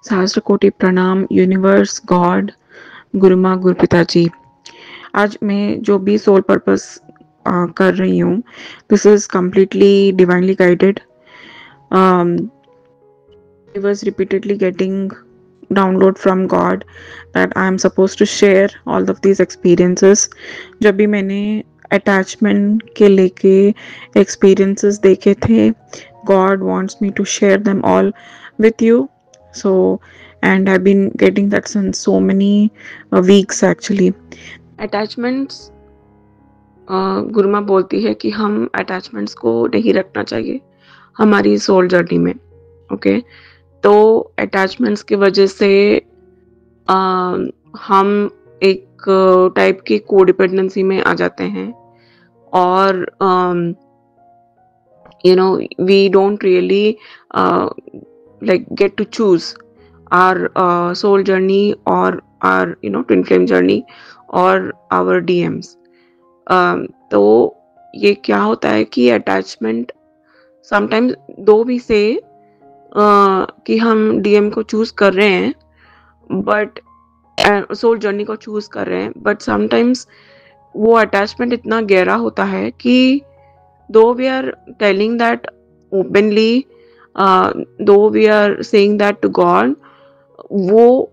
सहस्त्र कोटि प्रणाम यूनिवर्स, गॉड, गुरु माँ, गुरु पिताजी। आज मैं जो भी सोल पर्पस कर रही हूँ, this is completely divinely guided. I was repeatedly getting download from God that I am supposed to share all of these experiences. जब भी मैंने attachment के लेके experiences देखे थे, God wants me to share them all with you. So, and I've been getting that since so many weeks actually. Attachments, गुरुमा बोलती है कि हम attachments को नहीं रखना चाहिए हमारी सोल जर्नी में. ओके, तो अटैचमेंट्स की वजह से हम एक टाइप की कोडिपेंडेंसी में आ जाते हैं और we don't really like get to choose our soul journey or our twin flame journey or our DMs. तो ये क्या होता है कि अटैचमेंट समटाइम्स दो भी से कि हम डीएम को चूज कर रहे हैं, बट सोल जर्नी को चूज कर रहे हैं, बट समटाइम्स वो अटैचमेंट इतना गहरा होता है कि though we are telling that openly, though we are saying that to God, वो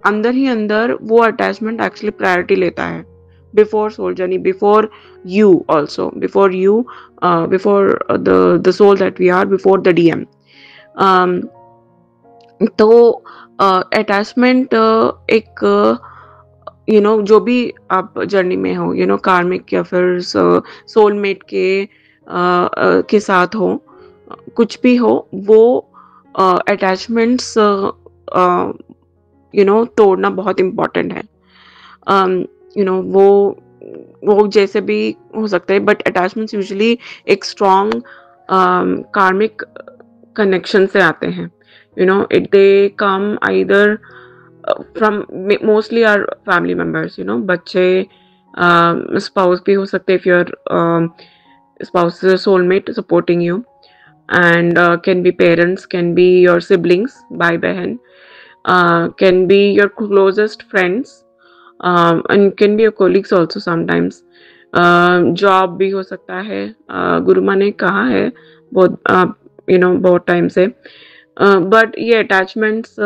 अंदर ही अंदर वो अटैचमेंट एक्चुअली प्रायोरिटी लेता है before soul journey, before you also, before you, before the soul that we are, before the DM. तो attachment एक जो भी आप जर्नी में हो, कार्मिक या फिर सोलमेट के साथ हो, कुछ भी हो, वो अटैचमेंट्स तोड़ना बहुत इम्पोर्टेंट है. वो जैसे भी हो सकता है, बट अटैचमेंट्स यूजुअली एक स्ट्रॉन्ग कार्मिक कनेक्शन से आते हैं. they come either from mostly our family members, बच्चे, spouse भी हो सकते, if your spouse is a soulmate supporting you, and can be parents, can be your siblings, भाई बहन, can be your closest friends, and can be your colleagues also sometimes. Job भी हो सकता है, गुरु माँ ने कहा है बहुत टाइम से. बट ये अटैचमेंट्स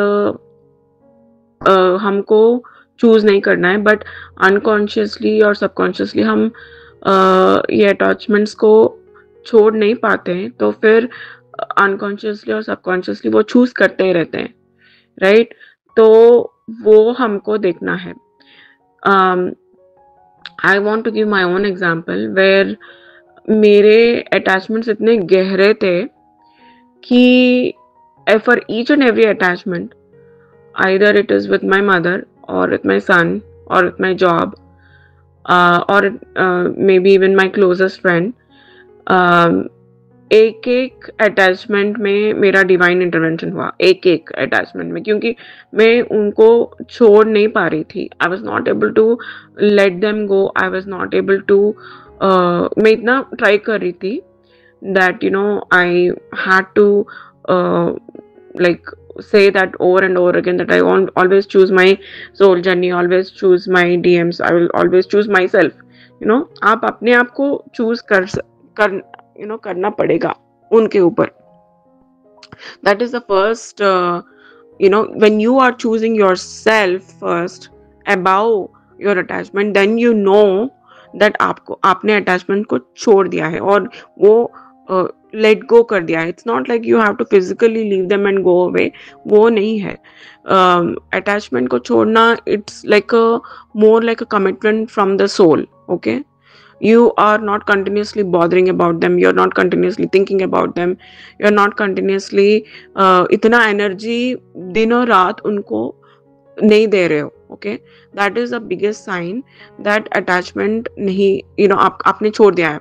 हमको चूज नहीं करना है, बट अनकॉन्शियसली और सबकॉन्शियसली हम ये अटैचमेंट्स को छोड़ नहीं पाते हैं, तो फिर अनकॉन्शियसली और सबकॉन्शियसली वो चूज करते ही रहते हैं, राइट? तो वो हमको देखना है. I want to give my own example where मेरे अटैचमेंट्स इतने गहरे थे कि for each and every attachment, either it is with my mother or with my son or with my job, or maybe even my closest friend, एक एक attachment में मेरा divine intervention हुआ, एक एक अटैचमेंट में, क्योंकि मैं उनको छोड़ नहीं पा रही थी. I was not able to let them go. I was not able to, मैं इतना ट्राई कर रही थी that I had to like say that over and over again, that I won't always choose my soul journey, always choose my DMs, I will always choose myself. आप अपने आप को choose करना पड़ेगा उनके ऊपर. that is the first, when you are choosing yourself first above your attachment, then you know that आपने attachment को छोड़ दिया है और वो लेट गो कर दिया है. It's not like you have to physically leave them and go away, वो नहीं है. अटैचमेंट को छोड़ना, it's like more like a commitment from the soul. Okay, you are not continuously bothering about them, you're not continuously thinking about them, you're not continuously इतना energy दिन और रात उनको नहीं दे रहे हो. Okay, that is the biggest sign that attachment नहीं, आपने छोड़ दिया है.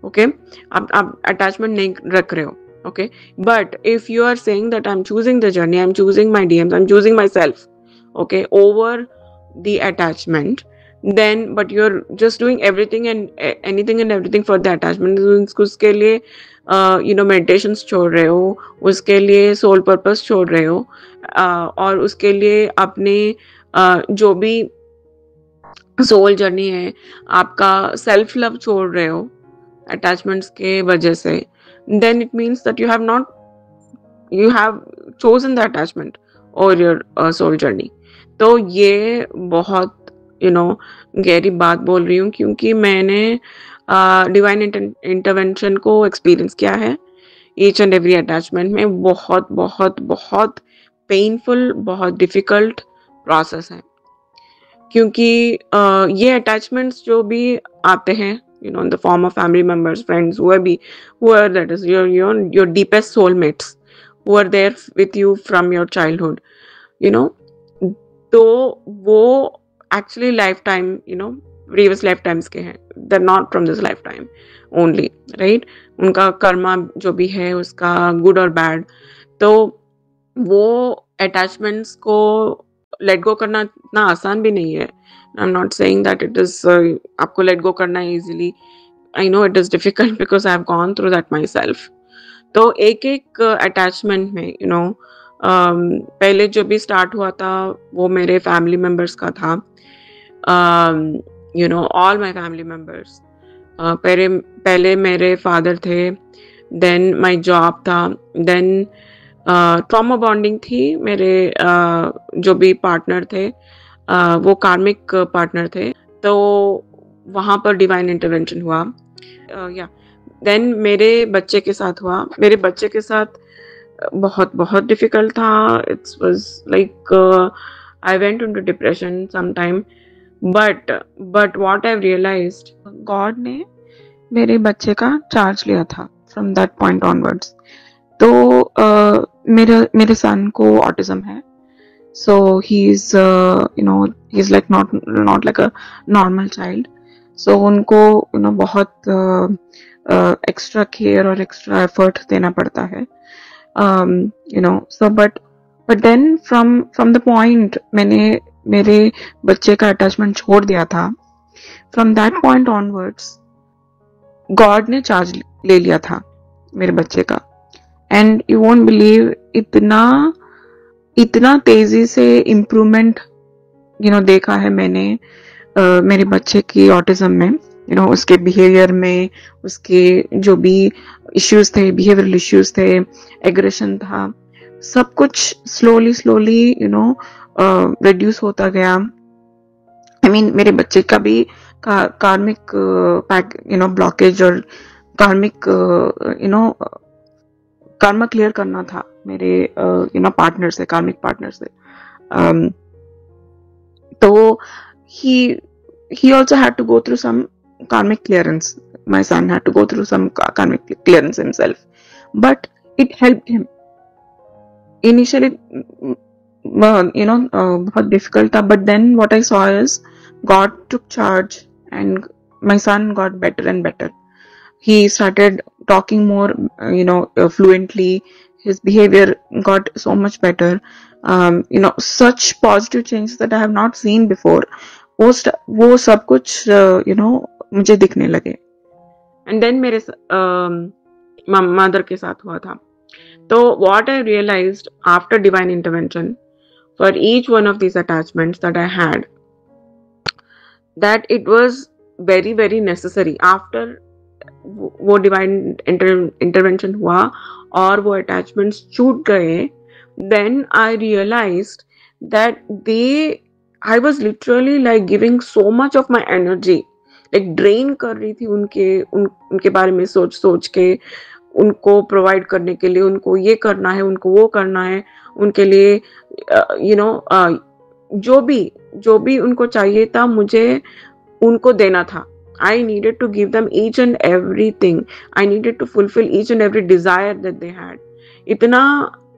ओके, आप अटैचमेंट नहीं रख रहे हो. Okay, but if you are saying that I am choosing the journey, I am choosing my DMs, I am choosing my self, okay, over the attachment, then but you are just doing everything and anything and everything for the attachment, उसके लिए meditation छोड़ रहे हो, उसके लिए soul purpose छोड़ रहे हो, और उसके लिए अपने जो भी सोल जर्नी है, आपका सेल्फ लव छोड़ रहे हो अटैचमेंट्स के वजह से, then it means that you have chosen the attachment और योर सोल जर्नी। तो ये बहुत गहरी बात बोल रही हूँ, क्योंकि मैंने डिवाइन इंटरवेंशन को एक्सपीरियंस किया है। ईच एंड एवरी अटैचमेंट में बहुत बहुत बहुत पेनफुल, बहुत डिफिकल्ट प्रोसेस है, क्योंकि ये अटैचमेंट्स जो भी आते हैं in the form of family members, friends, whoever that is, your deepest soulmates who are there with you from your childhood, you know तो वो actually life time previous life times के हैं, they're not from this lifetime only, right? उनका कर्मा जो भी है उसका good और बैड, तो वो अटैचमेंट्स को लेट गो करना इतना आसान भी नहीं है। I am not saying that it is आपको लेट गो करना है easily, I know it is difficult because I have gone through that my self. तो एक एक अटैचमेंट में पहले जो भी स्टार्ट हुआ था वो मेरे फैमिली मेम्बर्स का था, ऑल माई फैमिली मेम्बर्स। पहले मेरे फादर थे, देन माई जॉब था, देन ट्रॉमा बॉन्डिंग थी। मेरे जो भी पार्टनर थे वो कार्मिक पार्टनर थे, तो वहाँ पर डिवाइन इंटरवेंशन हुआ। या देन मेरे बच्चे के साथ हुआ। मेरे बच्चे के साथ बहुत बहुत डिफिकल्ट था। It's was like I went into depression some time, but what I realised, God ने मेरे बच्चे का चार्ज लिया था फ्रॉम दैट पॉइंट ऑनवर्ड्स। तो मेरे सन को ऑटिज्म है, so he's he's like not like a normal child, so उनको बहुत एक्स्ट्रा केयर और एक्स्ट्रा एफर्ट देना पड़ता है, so but then from the point मैंने मेरे बच्चे का अटैचमेंट छोड़ दिया था, from that point onwards God ने चार्ज ले लिया था मेरे बच्चे का। एंड यू वोंट बिलीव, इतना तेजी से इम्प्रूवमेंट देखा है मैंने मेरे बच्चे की ऑटिज्म में, उसके बिहेवियर में, उसके जो भी इश्यूज थे, बिहेवियरल इश्यूज थे, एग्रेशन था, सब कुछ स्लोली रिड्यूस होता गया। आई मीन मेरे बच्चे का भी कार्मिक ब्लॉकेज और कार्मिक कर्मा क्लियर करना था मेरे पार्टनर से, कार्मिक पार्टनर से। तो he also had to go through some karmic clearance. My son had to go through some karmic clearance himself, but it helped him initially. बहुत difficult था, but then what I saw is God took charge and my son got better and better. He started talking more fluently. His behavior got so much better. Such positive changes that I have not seen before. वो सब कुछ मुझे दिखने लगे। And then मेरे mother के साथ हुआ था। तो what I realized after divine intervention for each one of these attachments that I had, that it was very very necessary after वो डिवाइन इंटरवेंशन हुआ और वो अटैचमेंट्स छूट गए, then I realised that I was literally like giving so much of my energy, like drain कर रही थी उनके बारे में सोच के, उनको प्रोवाइड करने के लिए, उनको ये करना है, उनको वो करना है, उनके लिए जो भी उनको चाहिए था मुझे उनको देना था। I needed to give them each and everything. I needed to fulfill each and every desire that they had.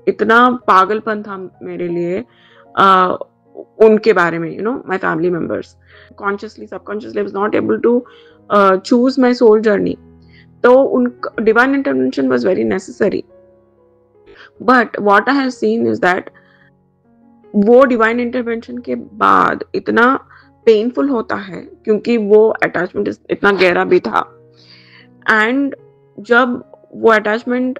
इतना पागलपन था मेरे लिए उनके बारे में, my family members. Consciously, subconsciously, I was not able to choose my soul journey. So divine intervention was very necessary. But what I have seen is that वो divine intervention के बाद इतना पेनफुल होता है क्योंकि वो अटैचमेंट इतना गहरा भी था। एंड जब वो अटैचमेंट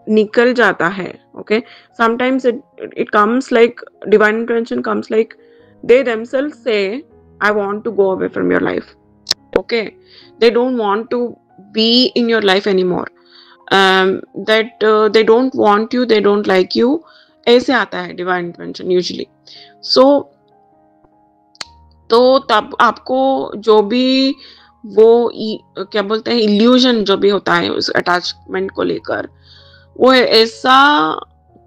निकल जाता है, okay, sometimes it comes like divine intervention comes like they themselves say I want to go away from your life, okay, they don't want to be in your life anymore, that they don't want you, they don't like you, ऐसे आता है divine intervention usually. So तो तब आपको जो भी वो क्या बोलते हैं इल्यूजन जो भी होता है उस अटैचमेंट को लेकर, वो ऐसा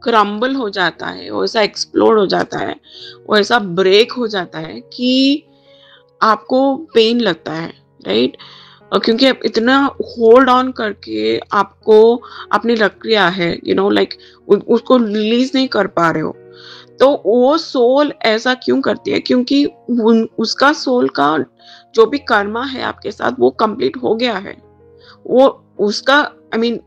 क्रम्बल हो जाता है, वो ऐसा एक्सप्लोड हो जाता है, वो ऐसा ब्रेक हो जाता है कि आपको पेन लगता है, राइट? क्योंकि आप इतना होल्ड ऑन करके आपको अपनी प्रक्रिया है, लाइक उसको रिलीज नहीं कर पा रहे हो। तो वो सोल ऐसा क्यों करती है? क्योंकि उसका सोल का जो भी कर्मा है आपके साथ वो कंप्लीट हो गया है। वो उसका आई मीन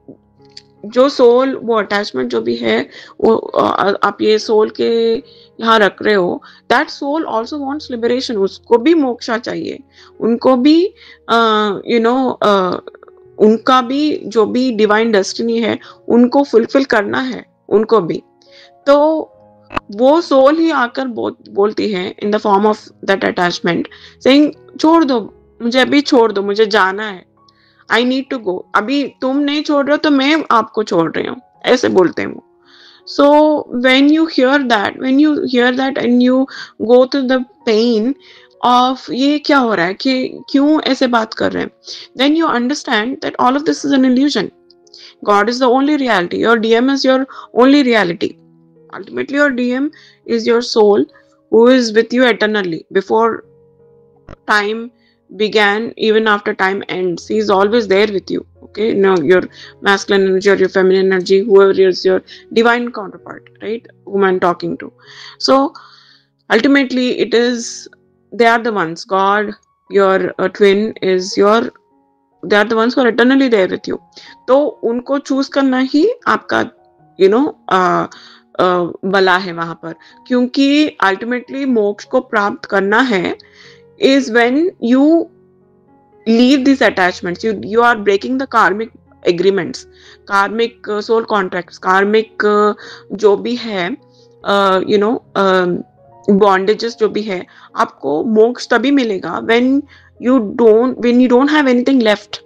जो सोल वो अटैचमेंट जो भी है वो आप ये सोल के यहाँ रख रहे हो, that soul also wants liberation, उसको भी मोक्षा चाहिए, उनको भी उनका भी जो भी डिवाइन डेस्टिनी है उनको फुलफिल करना है उनको भी। तो वो सोल ही आकर बोलती है in the form of that attachment, saying छोड़ दो मुझे, अभी छोड़ दो, मुझे जाना है, आई नीड टू गो, अभी तुम नहीं छोड़ रहे हो तो मैं आपको छोड़ रही हूँ, ऐसे बोलते हैं वो। So when you here that and you go through the pain of ये क्या हो रहा है, कि क्यों ऐसे बात कर रहे हैं, then you understand that all of this is an illusion. God is the only reality. Your DM is your only reality. Ultimately, your DM is your soul who is with you eternally. Before time began, even after time ends, he is always there with you. Okay, your masculine energy or your feminine energy, whoever is your divine counterpart, right? Whom I'm talking to. So ultimately, they are the ones. God, your twin is your. They are the ones who are eternally there with you. तो उनको choose करना ही आपका बला है वहां पर, क्योंकि ultimately मोक्ष को प्राप्त करना है is when you leave these attachments, you are breaking the karmic agreements, karmic soul contracts, karmic जो भी है bondages जो भी है, आपको मोक्ष तभी मिलेगा when you don't have anything left.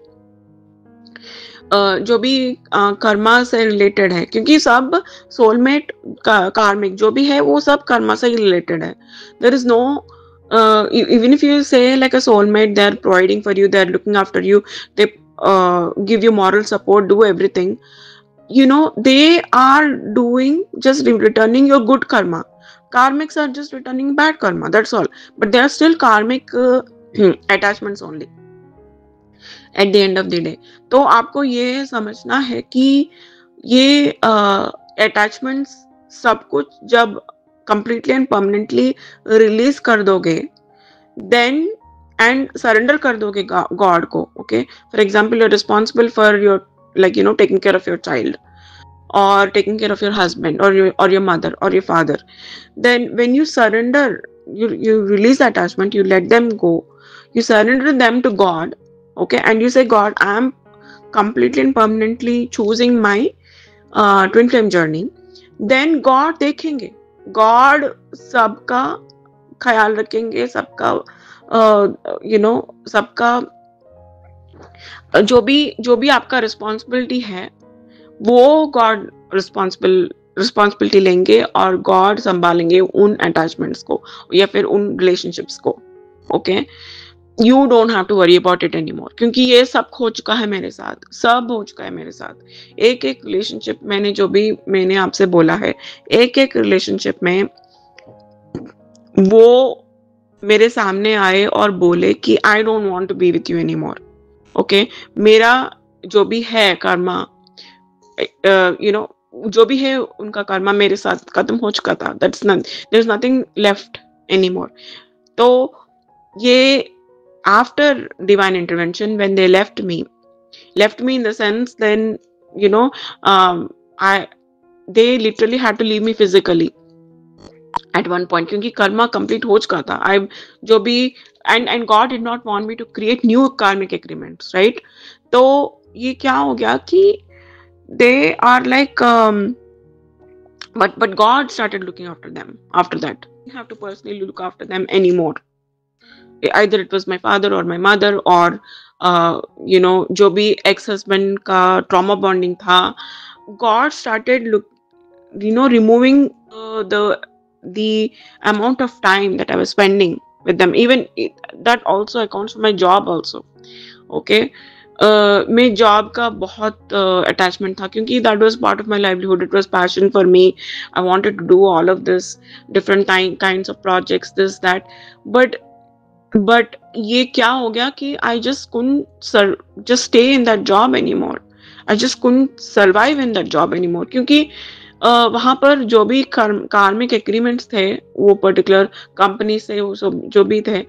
जो भी कर्मा से रिलेटेड है, क्योंकि सब सोलमेट कार्मिक जो भी है वो सब कर्मा से रिलेटेड है. There is no even if you say like a soulmate, they are providing for you, they are looking after you, they give you moral support, do everything, they are doing just returning your good karma. Karmics are just returning bad karma, that's all, but they are still karmic attachments only at the end of the day. तो आपको ये समझना है कि ये attachments सब कुछ जब completely and permanently रिलीज कर दोगे, then and surrender कर दोगे God को, okay? For example, you're responsible for your taking care of your child or taking care of your husband or your mother or your father. Then when you surrender, you release the attachment, you let them go, you surrender them to God, okay, and you say, God, I am completely and permanently choosing my twin flame journey. Then God देखेंगे, God सबका ख्याल रखेंगे, सबका सबका जो भी आपका responsibility है वो गॉड रिस्पॉन्सिबिलिटी लेंगे और गॉड संभालेंगे उन अटैचमेंट्स को या फिर उन रिलेशनशिप्स को, okay? You don't have to worry about it any more, क्योंकि ये सब हो चुका है मेरे साथ, सब हो चुका है मेरे साथ. एक एक रिलेशनशिप मैंने जो भी मैंने आपसे बोला है, एक एक रिलेशनशिप में वो मेरे सामने आए और बोले कि I don't want to be with you any more, okay? मेरा जो भी है कर्मा, जो भी है उनका कर्मा मेरे साथ खत्म हो चुका था. There is nothing left any more. तो ये after divine intervention, when they left me in the sense, then they literally had to leave me physically. At one point, क्योंकि कर्मा कंप्लीट हो चुका था। आई जो भी and God did not want me to create new karmic agreements, right. तो ये क्या हो गया कि they are like but God started looking after them after that. I didn't have to personally look after them anymore. Either it was my father or my mother or जो भी ex husband का trauma bonding था, God started removing the amount of time that I was spending with them. Even that also accounts for my job also. Okay. मेरे job का बहुत attachment था, क्योंकि that was part of my livelihood, it was passion for me, I wanted to do all of this different kinds of projects, this that, but ये क्या हो गया कि I just couldn't just stay in that job anymore, I just couldn't survive in that job anymore, क्योंकि वहां पर जो भी कार्मिक एग्रीमेंट्स थे वो पर्टिकुलर कंपनी से, वो सब जो भी थे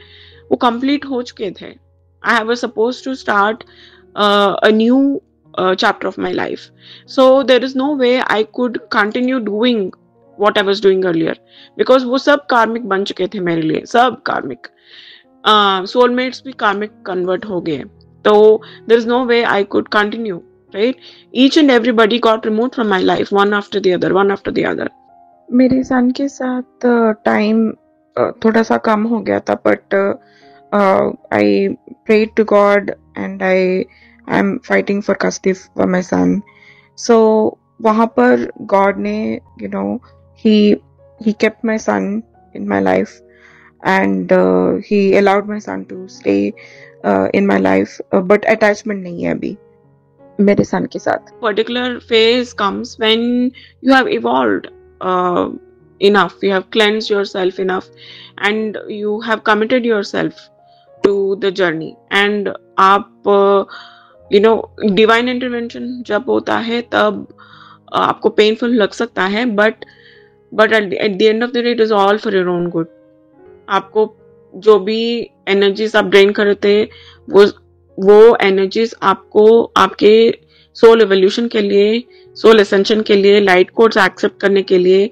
वो कंप्लीट हो चुके थे. I was supposed to start a new chapter of my life. So there is no way I could continue doing what I was doing earlier, because वो सब कार्मिक बन चुके थे मेरे लिए, सब कार्मिक. Soulmates भी कार्मिक कन्वर्ट हो गए, तो there is no way I could continue, right? Each and everybody got removed from my life, one after the other, one after the other. मेरे सन के साथ टाइम थोड़ा सा कम हो गया था, but I prayed to God and I'm fighting for custody for my son. So वहाँ पर God ने he kept my son in my life, and he allowed my son to stay in my life, but attachment नहीं है अभी मेरे son के साथ. Particular phase comes when you have evolved enough, you have cleansed yourself enough, and you have committed yourself to the journey, and आप divine intervention जब होता है तब आपको पेनफुल लग सकता है, but at the end of the day it is all for your own good. आपको जो भी एनर्जीज आप ड्रेन करते वो एनर्जीज आपको आपके सोल एवोल्यूशन के लिए, सोल एसेंशन के लिए, लाइट कोड्स एक्सेप्ट करने के लिए,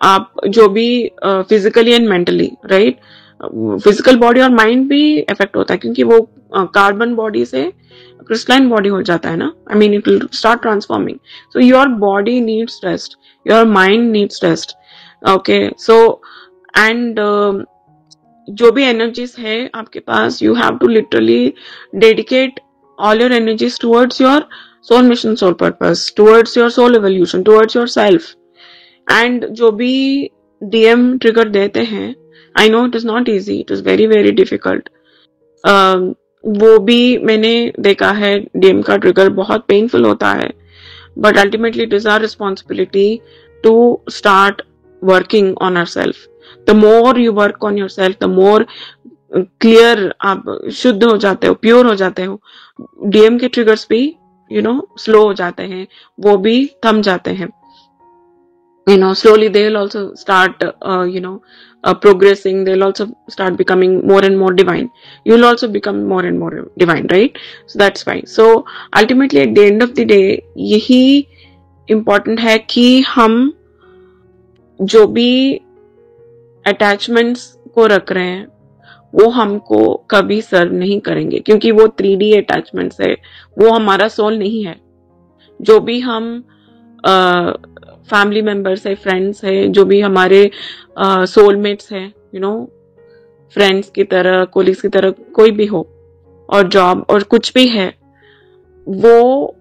आप जो भी physically and mentally, right, physical body और माइंड भी इफेक्ट होता है, क्योंकि वो कार्बन बॉडी से क्रिस्टलाइन बॉडी हो जाता है ना. I mean it will start transforming. So your body needs rest, your mind needs rest. Okay, so and जो भी एनर्जीज है आपके पास, you have to literally dedicate all your energies towards your soul mission, soul purpose, towards your soul evolution, towards your self. And जो भी DM trigger देते हैं, I know it is not easy, it is very very difficult. वो भी मैंने देखा है, DM का ट्रिगर बहुत पेनफुल होता है, but ultimately it is our responsibility to start working on ourselves. The more you work on yourself, the more clear आप शुद्ध हो जाते हो, प्योर हो जाते हो. डीएम के ट्रिगर्स भी स्लो हो जाते हैं, वो भी थम जाते हैं. Slowly they will also start progressing, they'll also start becoming more and more divine. You'll also become more and more divine, right? So that's fine. So ultimately at the end of the day यही important है कि हम जो भी attachments को रख रहे हैं वो हमको कभी सर्व नहीं करेंगे, क्योंकि वो 3D attachments है, वो हमारा सोल नहीं है. जो भी हम फैमिली मेंबर्स है, फ्रेंड्स है, जो भी हमारे सोलमेट्स है, फ्रेंड्स की तरह, कोलिग्स की तरह, कोई भी हो, और जॉब और कुछ भी है, वो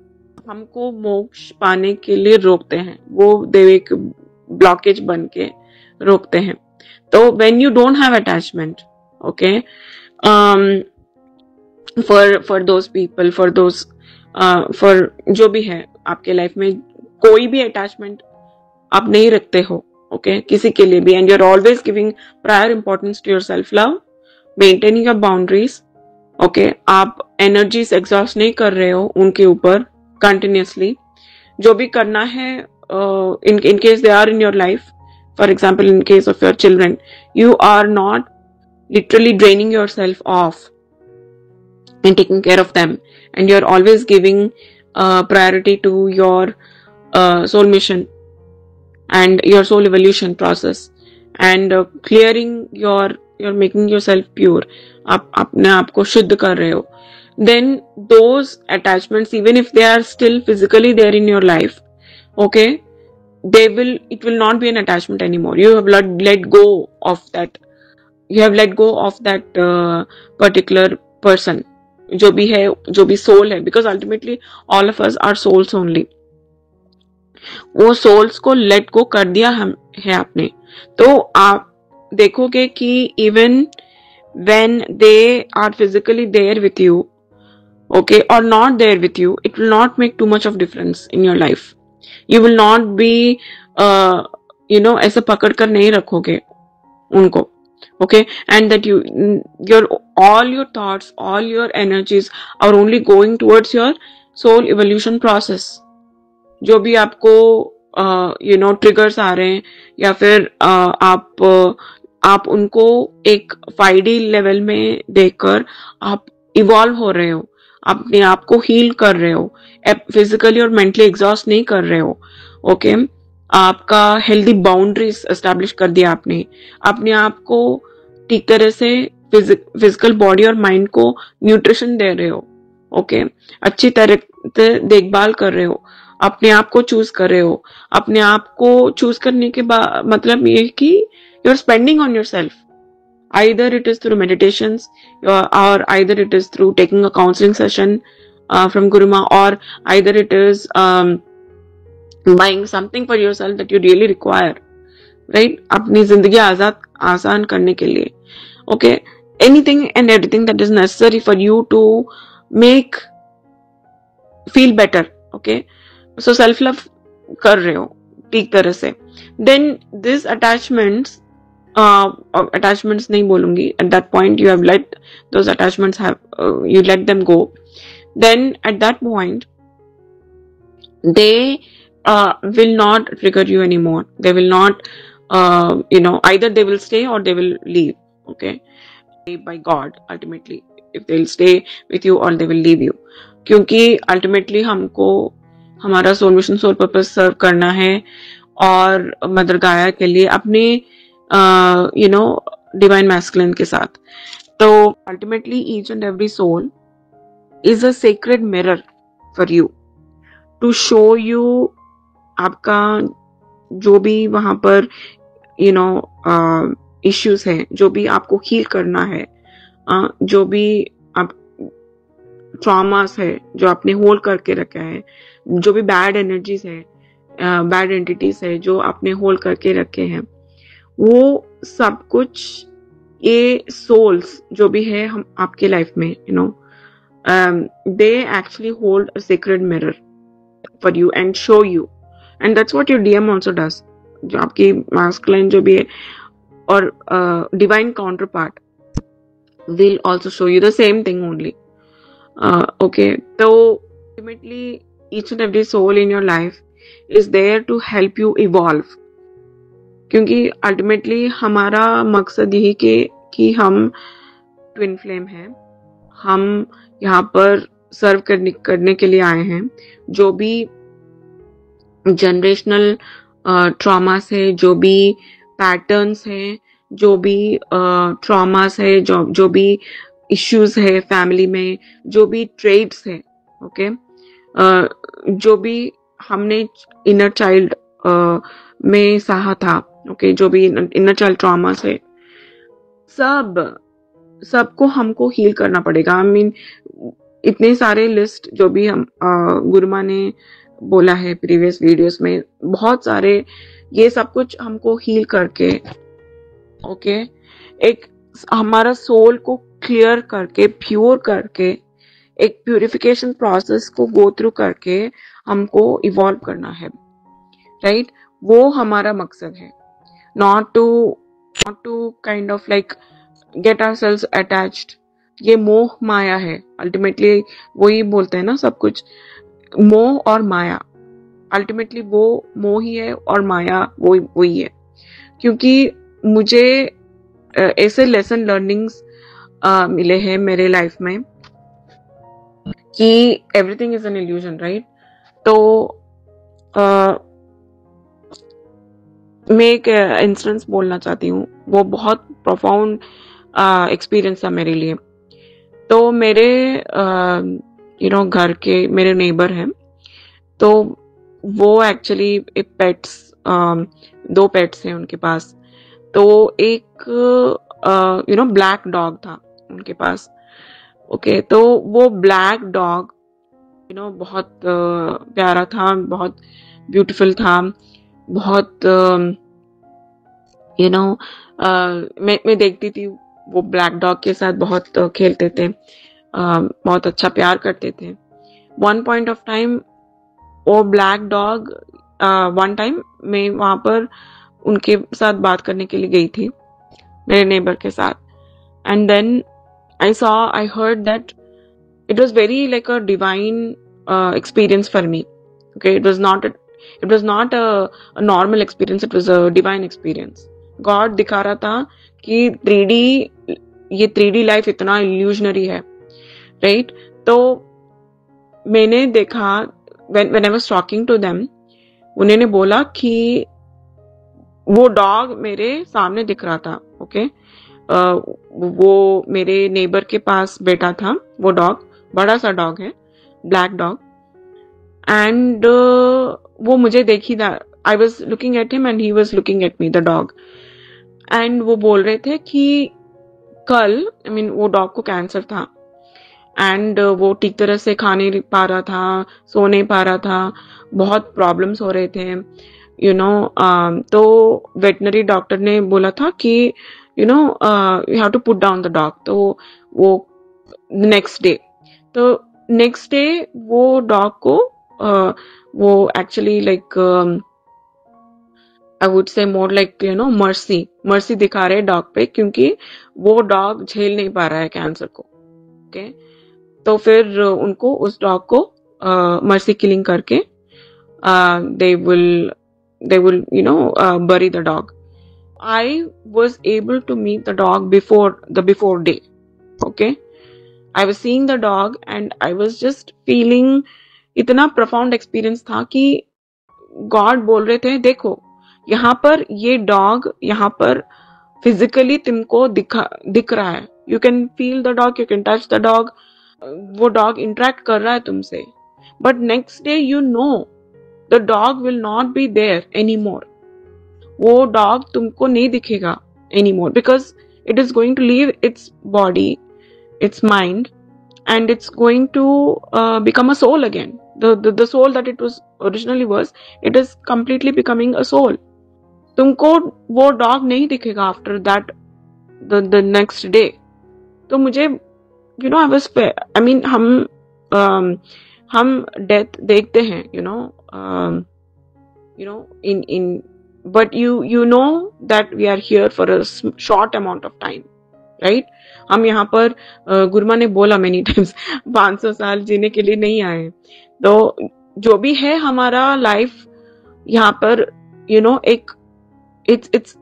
हमको मोक्ष पाने के लिए रोकते हैं, वो देविक ब्लॉकेज बन के रोकते हैं. तो when you don't have attachment, okay, for those people, for जो भी है आपके लाइफ में, कोई भी अटैचमेंट आप नहीं रखते हो, ओके, किसी के लिए भी, and you are always giving prior importance to your self love, maintaining your boundaries, okay, आप एनर्जीज एग्जॉस्ट नहीं कर रहे हो उनके ऊपर कंटिन्यूसली. जो भी करना है, in case they are in your life, for example in case of your children, you are not literally draining yourself off and taking care of them, and you're always giving priority to your soul mission and your soul evolution process, and clearing your making your self pure, आप अपने आप को शुद्ध कर रहे हो, then those attachments, even if they are still physically there in your life, okay, it will not be an attachment anymore. You have let go of that, you have let go of that particular person, जो भी है, जो भी soul है, because ultimately all of us are souls only. वो souls को let go कर दिया है आपने, तो आप देखोगे कि even when they are physically there with you, okay, or not there with you, it will not make too much of difference in your life. You will not be ऐसे पकड़ कर नहीं रखोगे उनको, okay, and that your all your thoughts, all your energies are only going towards your soul evolution process. जो भी आपको triggers आ रहे हैं, या फिर आप उनको एक 5D लेवल में देखकर आप इवॉल्व हो रहे हो, अपने आप को हील कर रहे हो, फिजिकली और मेंटली एग्जॉस्ट नहीं कर रहे हो, ओके, आपका हेल्दी बाउंड्रीज एस्टैब्लिश कर दिया आपने, अपने आप को ठीक तरह से फिजिकल बॉडी और माइंड को न्यूट्रिशन दे रहे हो, ओके, अच्छी तरह से देखभाल कर रहे हो, अपने आप को चूज कर रहे हो। अपने आप को चूज करने के बाद मतलब ये कि you are spending on yourself, either it is through meditations, or either it is through taking a counseling session from Guruma, or either it is buying something for yourself that you really require, right, अपनी जिंदगी आसान करने के लिए, okay, anything and everything that is necessary for you to make feel better, okay, so self love कर रहे हो ठीक तरह से, then this attachments नहीं बोलूंगी, at that point you have let those attachments you let them go, then at that point they will not trigger you anymore, they will not either they will stay or they will leave, okay, by God ultimately, if they will stay with you or they will leave you, क्योंकि ultimately हमको हमारा soul mission soul purpose सर्व करना है, और mother गाया के लिए अपने डिवाइन मैस्कुलिन के साथ, तो ultimately each and every soul is a sacred mirror for you to show you आपका जो भी वहां पर इश्यूज है, जो भी आपको हील करना है, जो भी आप ट्रॉमास है जो आपने होल्ड करके रखा है, जो भी बैड एनर्जीज है, बैड एंटिटीज है जो आपने होल्ड करके रखे हैं, वो सब कुछ ये सोल्स जो भी है हम आपके लाइफ में they actually hold a secret mirror for you and show you, and that's what your DM also does, जो आपकी मास्कुलिन जो भी है और divine counter part will also show you the same thing only, okay, so ultimately each and every soul in your life is there to help you evolve, क्योंकि ultimately हमारा मकसद यही कि हम ट्विन फ्लेम हैं, हम यहाँ पर सर्व करने के लिए आए हैं, जो भी जनरेशनल ट्रॉमास है, जो भी पैटर्न्स हैं, जो भी ट्रॉमास है, जो भी इश्यूज है फैमिली में, जो भी ट्रेड्स है, ओके, जो भी हमने इनर चाइल्ड में सहा था, ओके, जो भी इनर चाइल्ड ट्रॉमास है, सबको हमको हील करना पड़ेगा। आई मीन इतने सारे लिस्ट जो भी हम गुरुमा ने बोला है प्रीवियस वीडियोस में, बहुत सारे, ये सब कुछ हमको हील करके, ओके, एक हमारा सोल को क्लियर करके, प्योर करके, एक प्यूरिफिकेशन प्रोसेस को गो थ्रू करके हमको इवॉल्व करना है, राइट, वो हमारा मकसद है, not to kind of like get ourselves attached। ये मोह माया है, अल्टीमेटली वही बोलते हैं ना, सब कुछ मोह और माया, अल्टीमेटली वो मोह ही है और माया वही है, क्योंकि मुझे ऐसे लेसन लर्निंग्स मिले हैं मेरे लाइफ में कि everything is an illusion, right, तो मैं एक इंस्टेंस बोलना चाहती हूँ, वो बहुत प्रोफाउंड एक्सपीरियंस था मेरे लिए। तो मेरे घर के मेरे नेबर हैं, तो वो एक्चुअली पेट्स, दो पेट्स हैं उनके पास। तो एक ब्लैक डॉग था उनके पास। ओके, तो वो ब्लैक डॉग बहुत प्यारा था, बहुत ब्यूटीफुल था, बहुत मैं देखती थी वो ब्लैक डॉग के साथ बहुत खेलते थे, बहुत अच्छा प्यार करते थे। वन पॉइंट ऑफ टाइम वो ब्लैक डॉग, वन टाइम मैं वहां पर उनके साथ बात करने के लिए गई थी मेरे नेबर के साथ, and then I heard that it was very like a divine experience for me. Okay, it was not a normal experience, it was a divine experience. God दिखा रहा था कि 3D, ये 3D लाइफ इतना illusionary है, right? तो मैंने देखा, when I was talking to them, उन्होंने बोला कि वो डॉग मेरे सामने दिख रहा था। ओके, वो मेरे नेबर के पास बैठा था, वो डॉग बड़ा सा डॉग है, ब्लैक डॉग, एंड वो मुझे देखी था। I was looking at him and he was looking at me, the dog. And वो बोल रहे थे कि कल, वो डॉग को कैंसर था, एंड वो ठीक तरह से खा नहीं पा रहा था, सो नहीं पा रहा था, बहुत प्रॉब्लम्स हो रहे थे, तो वेटनरी डॉक्टर ने बोला था कि you have to put down the dog. तो वो नेक्स्ट डे वो डॉग को वो actually like I would say more like mercy दिखा रहे डॉग पे, क्योंकि वो डॉग झेल नहीं पा रहा है कैंसर को। ओके, तो फिर उनको उस डॉग को मर्सी किलिंग करके they will bury the dog. I was able to meet the dog before day. Okay, I was seeing the dog and I was just feeling, इतना profound experience था कि God बोल रहे थे, देखो यहाँ पर ये डॉग यहाँ पर फिजिकली तुमको दिख रहा है, you can feel the dog, you can touch the dog, वो डॉग इंटरेक्ट कर रहा है तुमसे, but next day the dog will not be there anymore. वो dog तुमको नहीं दिखेगा anymore, because it is going to leave its body, its mind, and it's going to become a soul again. The soul that it was originally was, it is completely becoming a soul. तुमको वो dog नहीं दिखेगा after that, the next day. तो मुझे I was, हम death देखते हैं, but you know that we are here for a short amount of time, right? हम यहाँ पर गुरुमा ने बोला many times 500 साल जीने के लिए नहीं आए। तो जो भी है हमारा लाइफ यहाँ पर एक it's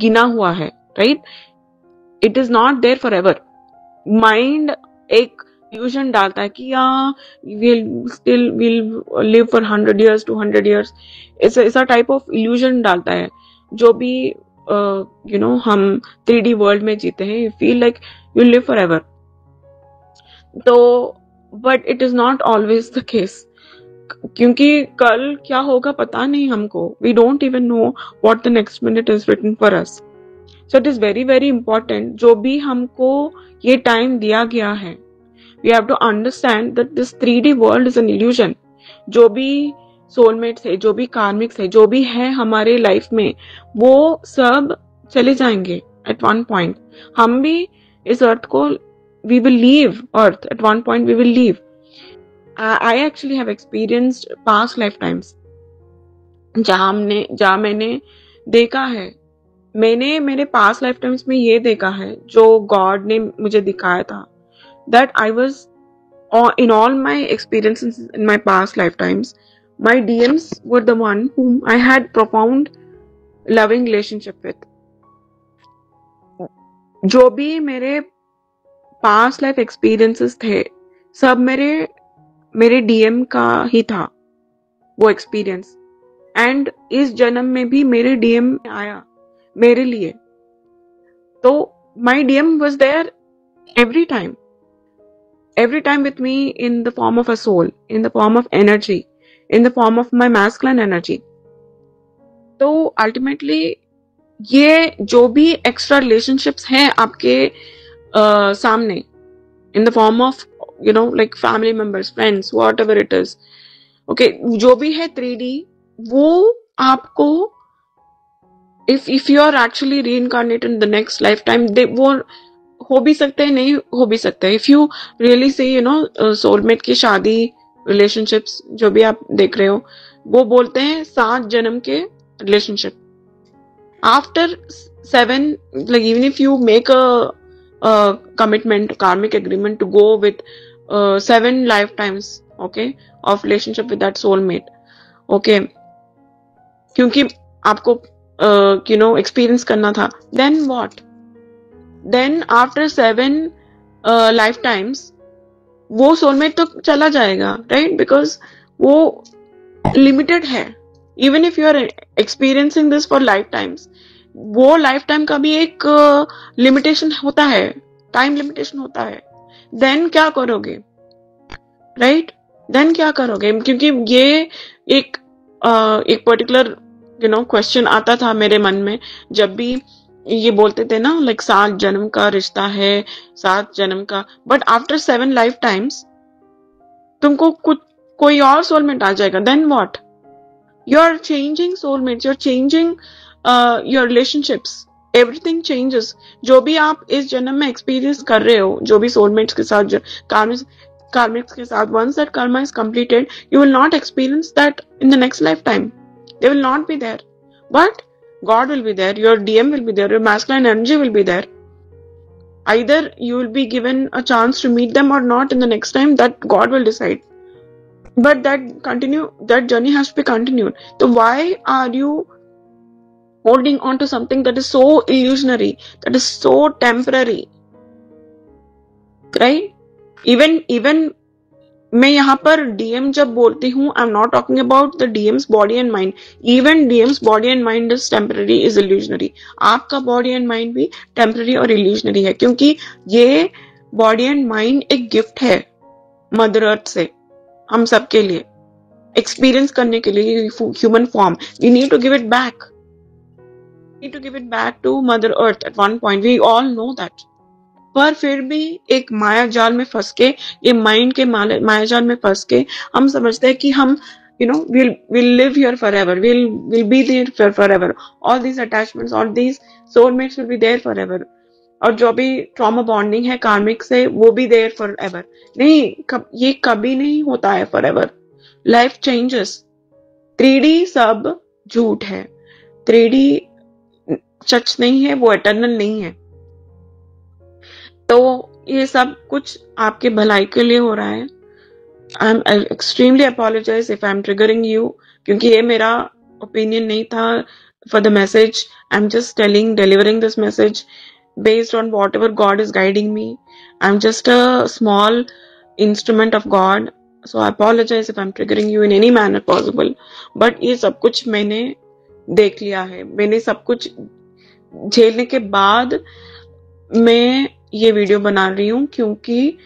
गिना हुआ है, right? It is not there forever. Mind एक illusion डालता है कि we'll live for 100 years, 200 years, ऐसा टाइप ऑफ illusion डालता है। जो भी हम 3D वर्ल्ड में जीते हैं, you feel like you live forever. तो but it is not always the case, क्योंकि कल क्या होगा पता नहीं हमको, we don't even know what the next minute is written for us. So it is very very important, जो भी हमको ये टाइम दिया गया है, we have to understand that this 3D world is an illusion. जो भी सोलमेट्स है, जो भी कार्मिक्स है, जो भी है हमारे लाइफ में, वो सब चले जाएंगे at one point. हम भी इस अर्थ को, we will leave earth at one point, we will leave. I actually have experienced past lifetimes जहाँ मैंने देखा है, मैंने मेरे पास्ट लाइफ टाइम्स में ये देखा है जो गॉड ने मुझे दिखाया था, that I was in all my experiences in my past lifetimes, my DMs were the one whom I had profound loving relationship with. जो भी मेरे पास्ट लाइफ एक्सपीरियंसेस थे, सब मेरे DM का ही था वो एक्सपीरियंस। एंड इस जन्म में भी मेरे डीएम आया मेरे लिए, तो my DM was there every time with me in the form of a soul, in the form of energy, in the form of my masculine energy. तो अल्टीमेटली ये जो भी एक्स्ट्रा रिलेशनशिप्स हैं आपके सामने in the form of like family members, friends, what ever it is, okay, जो भी है 3D, वो आपको इफ यू आर एक्चुअली री incarnated in the next life time, वो हो भी सकते हैं, नहीं हो भी सकते हैं. If you really say soulmate की शादी, रिलेशनशिप्स जो भी आप देख रहे हो, वो बोलते हैं 7 जन्म के relationship. After 7, like even if you make a commitment, karmic agreement to go with 7 lifetimes, okay, of relationship with that soulmate, okay, क्योंकि आपको एक्सपीरियंस करना था, then what? Then after 7 lifetimes वो सोलमेट तो चला जाएगा, राइट? बिकॉज वो limited है. Even if you are experiencing this for lifetimes, वो लाइफ टाइम का भी एक लिमिटेशन होता है, टाइम लिमिटेशन होता है. देन क्या करोगे, राइट? देन क्या करोगे? क्योंकि ये एक पर्टिकुलर क्वेश्चन आता था मेरे मन में जब भी ये बोलते थे ना, लाइक 7 जन्म का रिश्ता है, 7 जन्म का. बट आफ्टर 7 लाइफ टाइम्स तुमको कोई और सोलमेट आ जाएगा. Then what? You are changing soulmates, you are changing your relationships, everything changes. जो भी आप इस जन्म में एक्सपीरियंस कर रहे हो, जो भी सोलमेट्स के साथ, कार्मिक्स के साथ, once that karma is completed, you will not experience that in the next lifetime. They will not be there. But God will be there, your DM will be there, your masculine energy will be there. Either you will be given a chance to meet them or not in the next time, that God will decide. But that journey has to be continued. So why are you holding on to something that is so illusionary, that is so temporary, right? Even मैं यहाँ पर DM जब बोलती हूँ, I am not talking about the DM's body and mind. Even DM's body and mind is temporary, is illusionary. आपका body and mind भी temporary और illusionary है, क्योंकि ये बॉडी एंड माइंड एक गिफ्ट है मदर अर्थ से हम सबके लिए, एक्सपीरियंस करने के लिए. Human form, we need to give it back, to Mother Earth at one point. We all know that. पर फिर भी एक माया जाल में फंस के, ये माइंड के माया जाल में फंस के हम समझते हैं कि हम we'll live here forever, we'll be there forever, all these attachments, all these soulmates will be there forever, और जो भी ट्रॉमा बॉन्डिंग है कार्मिक से, वो भी देयर forever. नहीं, ये कभी नहीं होता है forever. Life changes. 3D सब झूठ है, 3D सच नहीं है, वो एटर्नल नहीं है. तो ये सब कुछ आपके भलाई के लिए हो रहा है. I am extremely apologise if I am triggering you, क्योंकि ये मेरा ओपिनियन नहीं था for the message. I am just delivering this message based on whatever God is guiding me. I'm just a small instrument of God, so I apologize if I'm triggering you in any manner possible. But ये सब कुछ मैंने देख लिया है, मैंने सब कुछ झेलने के बाद मैं ये वीडियो बना रही हूँ, क्योंकि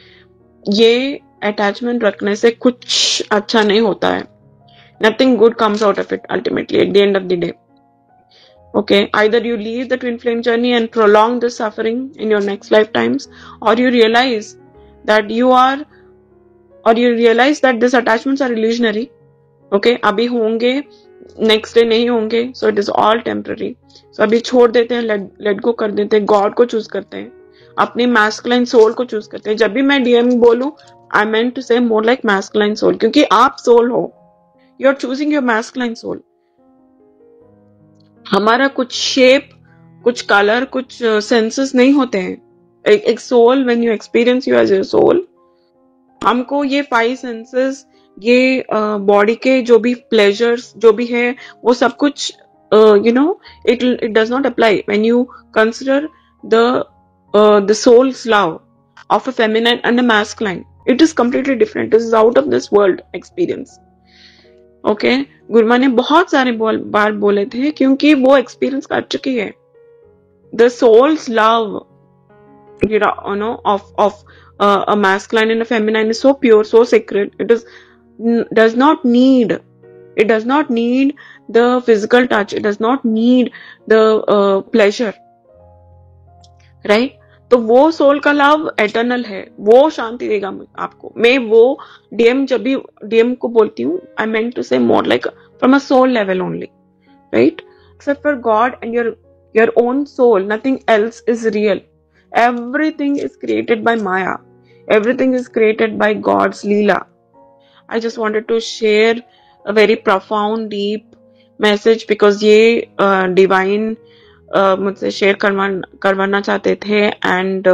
ये अटैचमेंट रखने से कुछ अच्छा नहीं होता है. Nothing good comes out of it ultimately at the end of the day. Okay, either you leave the twin flame journey and prolong the suffering in your next lifetimes, or you realize that these attachments are illusionary. Okay, अभी होंगे, next day नहीं होंगे, so it is all temporary. So अभी छोड़ देते हैं, let go कर देते हैं, God को चूज करते हैं, अपनी मैस्कुलाइन सोल को चूज करते हैं. जब भी मैं डीएम बोलूं, आई meant to say more like masculine soul, क्योंकि आप सोल हो, you are choosing your masculine soul. हमारा कुछ शेप, कुछ कलर, कुछ सेंसेस नहीं होते हैं. एक soul, when you experience you as your soul, हमको ये 5 सेंसेस, ये बॉडी के जो भी प्लेजर्स जो भी है, वो सब कुछ it does not apply when you consider the soul's love of a feminine and a masculine. It is completely different. It is out of this world experience. Okay, गुरमा ने बहुत सारे बार बोले थे क्योंकि वो एक्सपीरियंस कर चुकी है. The soul's love, of a masculine and a feminine is so pure, so sacred. Does not need it does not need the physical touch. It does not need the pleasure, right? तो वो soul का love eternal है, वो शांति देगा आपको. मैं वो DM जब भी डीएम को बोलती हूँ, आई meant to say more like from a soul level only, right? Except for God and your own soul, nothing else is real. Everything is created by Maya. Everything is created by God's Leela. I just wanted to share a very profound, deep message because ये divine मुझसे share करवाना चाहते थे, and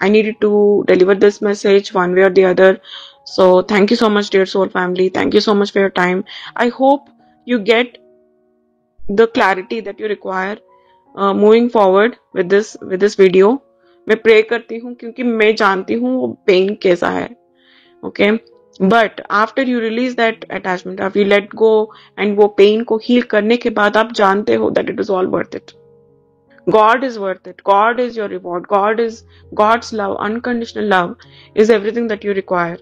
I needed to deliver this message one way or the other. So thank you so much, dear soul family. Thank you so much for your time. I hope you get the clarity that you require moving forward with this video. मैं pray करती हूँ क्योंकि मैं जानती हूँ वो pen कैसा है. Okay, but after you release that attachment, after you let go and वो पेन को हील करने के बाद आप जानते हो that it is all worth it. God is worth it. God is your reward. God's love, unconditional love is everything that you require.